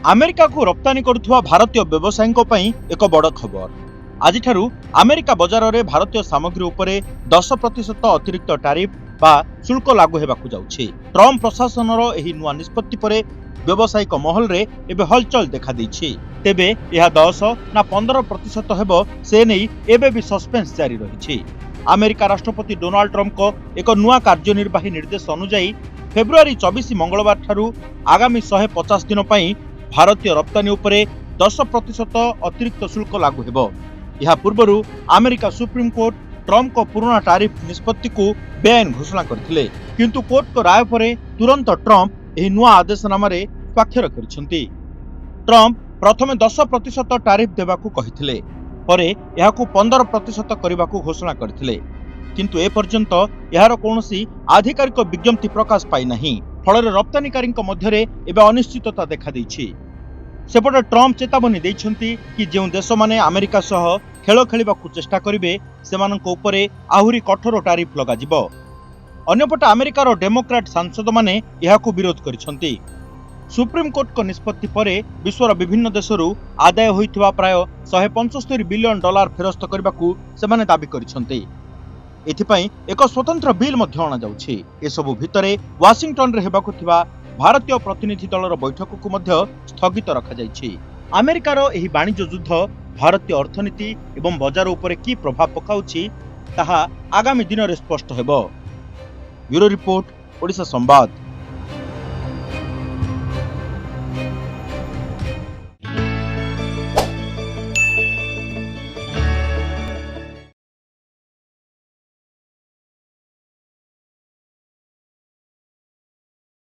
America को रप्तानी करुवा भारतीय व्यवसायी एक बड़ खबर। आज अमेरिका बजार में भारतीय सामग्री उपरे 10% अतिरिक्त टैरिफ बा शुल्क लागू होगाकू जाउछि। ट्रम्प प्रशासन नुआ निष्पत्ति पर व्यावसायिक महल रे एबे हलचल देखा देछि। तेबे यह 10 ना 15% हेबो से नहीं एबे भी सस्पेंस जारी रही। अमेरिका राष्ट्रपति डोनाल्ड ट्रम्प को एक नुआ कार्यनिर्वाही निर्देश अनुसार फेब्रुआरी 24 मंगलवार ठारू आगामी 150 दिन पई भारतीय रप्तानी उपरे 10% अतिरिक्त शुल्क लागू हेबो। यह पूर्व अमेरिका सुप्रीम कोर्ट ट्रम्प को पुराना टैरिफ निष्पत्ति को बेआईन घोषणा करथिले, किंतु कोर्ट को राय पर तुरंत ट्रम्प एही नुआ आदेशनामा रे स्वाक्षर करिसंती। ट्रम्प प्रथमे 10% टैरिफ देबाकू कहिथिले, परे एहाकू 15% करबाकू घोषणा करथिले, किंतु ए पर्यंत यार कोनोसी आधिकारिक विज्ञप्ति प्रकाश पाई नाही। फल रप्तानीकारी मध्य एबे अनिश्चितता देखा देछि। सेपटे ट्रम्प चेतावनी देइछंती कि जो देश माने अमेरिका सह खेल खेलिबाकू चेष्टा करिवे सेमानक उपरे आहुरी कठोर टैरिफ लगाजिबो। अन्यपटे अमेरिकार डेमोक्रेट सांसद माने एहाकू विरोध करिसंती। सुप्रीम कोर्ट को निष्पत्ति परे विश्वर विभिन्न देशरू आदाय होइथिबा प्राय $175 बिलियन फेरस्त करबाकू सेमाने दाबी करिसंती। एथिपाई एक स्वतंत्र बिल मध्य अणा जाउछि। एसबु भितरे वाशिंगटन रे हेबाकू थिबा भारतीय प्रतिनिधि दलर बैठक को मध्य स्थगित रखा जाइछि। अमेरिकार एही वाणिज्य युद्ध भारतीय अर्थनीति एवं बजार उपरे की प्रभाव पकाउछि ताहा आगामी दिन रे स्पष्ट हेबो। ब्यूरो रिपोर्ट, ओडिशा संवाद।